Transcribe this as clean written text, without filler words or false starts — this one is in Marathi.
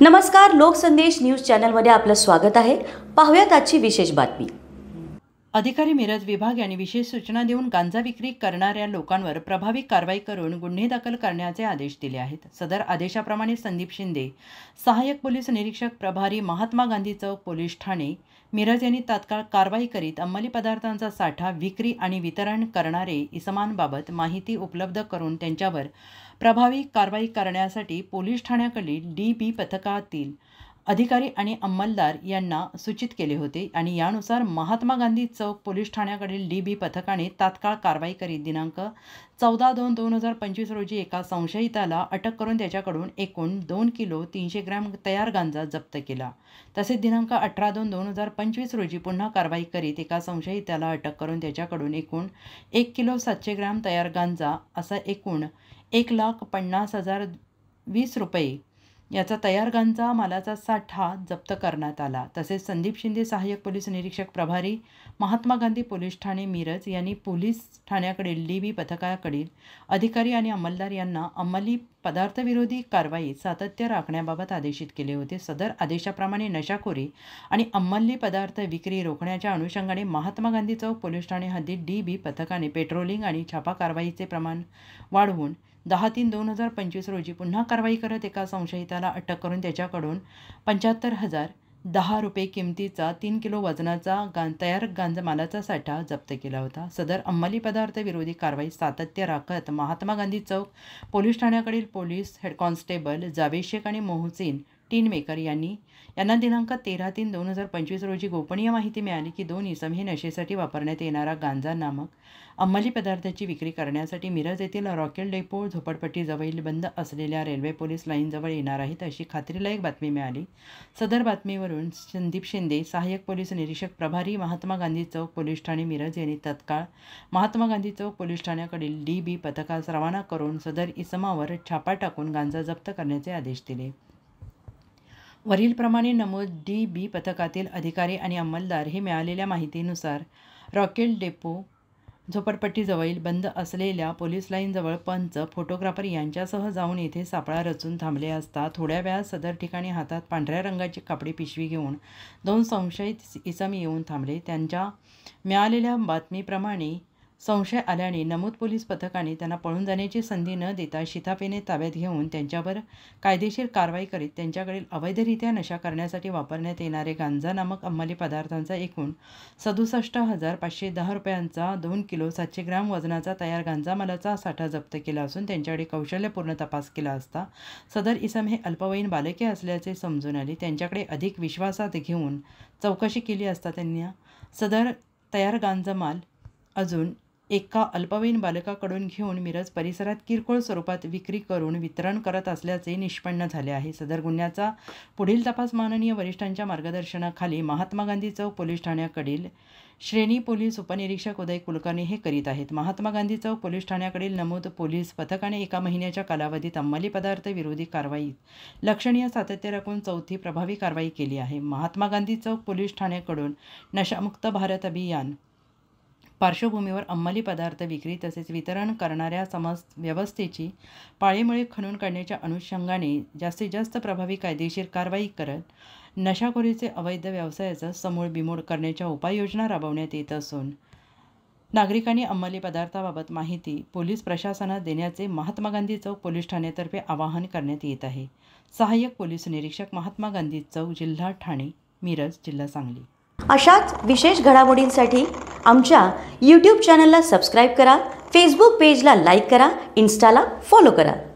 नमस्कार, लोकसंदेश न्यूज चॅनलमध्ये आपलं स्वागत आहे। पाहूयात आजची विशेष बातमी। अधिकारी मिरज विभाग यांनी विशेष सूचना देऊन गांजा विक्री करणाऱ्या लोकांवर प्रभावी कारवाई करून गुन्हे दाखल करण्याचे आदेश दिले आहेत। सदर आदेशाप्रमाणे संदीप शिंदे, सहाय्यक पोलीस निरीक्षक प्रभारी, महात्मा गांधी चौक पोलीस ठाणे मिरज यांनी तात्काळ कारवाई करीत अंमली पदार्थांचा साठा, विक्री आणि वितरण करणारे इसमांबाबत माहिती उपलब्ध करून त्यांच्यावर प्रभावी कारवाई करण्यासाठी पोलीस ठाण्याकडील DB पथकातील अधिकारी आणि अंमलदार यांना सूचित केले होते आणि यानुसार महात्मा गांधी चौक पोलीस ठाण्याकडील DB पथकाने तात्काळ कारवाई करीत दिनांक 14/2/2025 रोजी एका संशयिताला अटक करून त्याच्याकडून एकूण 2 किलो 300 ग्रॅम तयार गांजा जप्त केला। तसेच दिनांक 18/2/2025 रोजी पुन्हा कारवाई करीत एका संशयिताला अटक करून त्याच्याकडून एकूण 1 किलो 700 ग्रॅम तयार गांजा असा एकूण 1,50,020 रुपये याचा तयार गांजा मालाचा साठा जप्त करण्यात आला। तसेच संदीप शिंदे, सहाय्यक पोलीस निरीक्षक प्रभारी, महात्मा गांधी पोलीस ठाणे मिरज यांनी पोलीस ठाण्याकडील DB पथकाकडील अधिकारी आणि अंमलदार यांना अंमली पदार्थ विरोधी कारवाईत सातत्य राखण्याबाबत आदेशित केले होते। सदर आदेशाप्रमाणे नशाखोरी आणि अंमली पदार्थ विक्री रोखण्याच्या अनुषंगाने महात्मा गांधी चौक पोलीस ठाणे हद्दीत DB पथकाने पेट्रोलिंग आणि छापा कारवाईचे प्रमाण वाढवून 10/3/2025 रोजी पुन्हा कारवाई करत एका संशयिताला अटक करून त्याच्याकडून 75,010 रुपये किमतीचा 3 किलो वजनाचा तयार गांजा मालाचा साठा जप्त केला होता। सदर अंमली पदार्थ विरोधी कारवाई सातत्य राखत महात्मा गांधी चौक पोलीस ठाण्याकडील police head constable Javed Shaikh आणि मोहसिन टिनमेकर यांना दिनांक 13/3/2025 रोजी गोपनीय माहिती मिळाली की 2 इसम हे नशेसाठी वापरण्यात येणारा गांजा नामक अंमली पदार्थाची विक्री करण्यासाठी मिरज येथील रॉकेल डेपो झोपडपट्टीजवळील बंद असलेल्या रेल्वे पोलीस लाईनजवळ येणार आहेत अशी खात्रीलायक बातमी मिळाली। सदर बातमीवरून संदीप शिंदे, सहाय्यक पोलीस निरीक्षक प्रभारी, महात्मा गांधी चौक पोलीस ठाणे मिरज यांनी तत्काळ महात्मा गांधी चौक पोलीस ठाण्याकडील DB पथकास रवाना करून सदर इसमावर छापा टाकून गांजा जप्त करण्याचे आदेश दिले। वरीलप्रमाणे नमूद DB पथकातील अधिकारी आणि अंमलदार हे मिळालेल्या माहितीनुसार रॉकेल डेपो झोपडपट्टीजवळील बंद असलेल्या पोलीस लाईनजवळ पंच, फोटोग्राफर यांच्यासह जाऊन येथे सापळा रचून थांबले असता थोड्या वेळात सदर ठिकाणी हातात पांढऱ्या रंगाची कापडी पिशवी घेऊन 2 संशयित इसम येऊन थांबले। त्यांच्या मिळालेल्या बातमीप्रमाणे संशय आल्याने नमूद पोलीस पथकाने त्यांना पळून जाण्याची संधी न देता शिताफेने ताब्यात घेऊन त्यांच्यावर कायदेशीर कारवाई करीत त्यांच्याकडील अवैधरित्या नशा करण्यासाठी वापरण्यात येणारे गांजा नामक अंमली पदार्थांचा एकूण 67,510 रुपयांचा 2 किलो 700 ग्रॅम वजनाचा तयार गांजा मालाचा साठा जप्त केला असून त्यांच्याकडे कौशल्यपूर्ण तपास केला असता सदर इसम हे अल्पवयीन बालके असल्याचे समजून आले। त्यांच्याकडे अधिक विश्वासात घेऊन चौकशी केली असता त्यांना सदर तयार गांजा माल अजून एका अल्पवयीन बालकाकडून घेऊन मिरज परिसरात किरकोळ स्वरूपात विक्री करून वितरण करत असल्याचे निष्पन्न झाले आहे। सदर गुन्ह्याचा पुढील तपास माननीय वरिष्ठांच्या मार्गदर्शनाखाली महात्मा गांधी चौक पोलीस ठाण्याकडील श्रेणी पोलीस उपनिरीक्षक उदय कुलकर्णी हे करीत आहेत। महात्मा गांधी चौक पोलीस ठाण्याकडील नमूद पोलीस पथकाने 1 महिन्याच्या कालावधीत अंमली पदार्थ विरोधी कारवाईत लक्षणीय सातत्य राखून चौथी प्रभावी कारवाई केली आहे। महात्मा गांधी चौक पोलीस ठाण्याकडून नशामुक्त भारत अभियान पार्श्वभूमीवर अंमली पदार्थ विक्री तसेच वितरण करणाऱ्या व्यवस्थेची पाळेमुळे खणून काढण्याच्या अनुषंगाने जास्तीत जास्त प्रभावी कायदेशीर कारवाई करत नशाखोरीचे अवैध व्यवसायाचा समूळ बिमोड करण्याच्या उपाययोजना राबवण्यात येत असून नागरिकांनी अंमली पदार्थाबाबत माहिती पोलीस प्रशासनास देण्याचे महात्मा गांधी चौक पोलीस ठाण्यातर्फे आवाहन करण्यात येत आहे। सहाय्यक पोलीस निरीक्षक, महात्मा गांधी चौक, जिल्हा ठाणे, मिरज, जिल्हा सांगली। अशाच विशेष घडामोडींसाठी आमच्या YouTube चॅनलला सबस्क्राईब करा, Facebook पेजला लाईक करा, Instaला फॉलो करा।